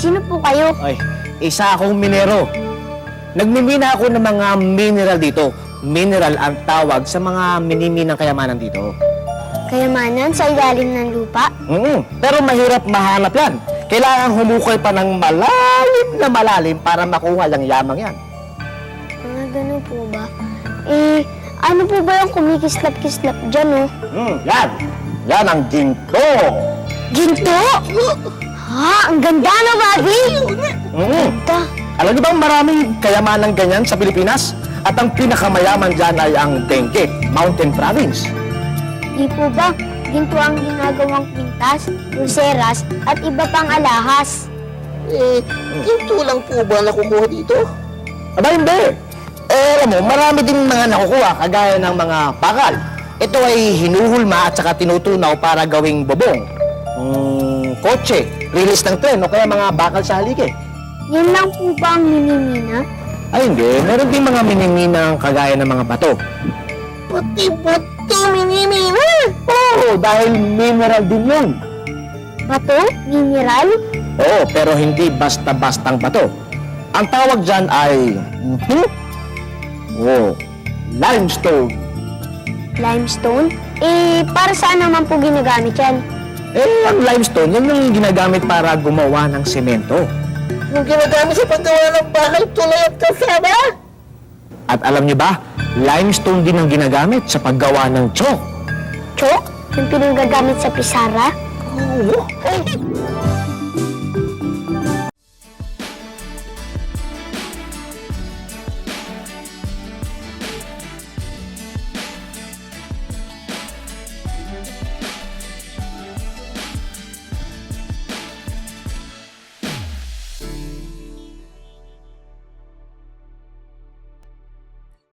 Sino po kayo? Ay, isa akong minero. Nagmimina ako ng mga mineral dito. Mineral ang tawag sa mga miniminang kayamanan dito. Kayamanan sa ilalim ng lupa? Pero mahirap mahanap yan. Kailangan humukay pa ng malalim para makuha lang yamang yan. Ganun po ba? Ano po ba yung kumikislap-kislap dyan, oh? Yan. Yan ang ginto. Ginto? Ha? Ang ganda na, Bobby! Ganda. Alam niyo bang maraming kayamanan ganyan sa Pilipinas? At ang pinakamayaman dyan ay ang Benguet, Mountain Province. Di po ba? Ginto ang ginagawang pintas, pulseras, at iba pang alahas. Ginto lang po ba nakukuha dito? Aba, hindi. Alam mo, marami din mga nakukuha kagaya ng mga bakal. Ito ay hinuhulma at saka tinutunaw para gawing bobong, kotse, release ng tren o kaya mga bakal sa haligi. Yan lang po ba ang minimina? Ay, hindi. Meron din mga miniminang kagaya ng mga bato. Pati minimina! Oo, dahil mineral din yun. Bato? Mineral? Oo, pero hindi basta-bastang bato. Ang tawag dyan ay... limestone. Limestone? Para saan naman po ginagamit yan? Ang limestone, yan yung ginagamit para gumawa ng semento. Yung ginagamit sa paggawa ng bahay, tulay at kasama? At alam niyo ba, limestone din ang ginagamit sa paggawa ng chalk. Chalk? Yung pinagagamit sa pisara? Oo.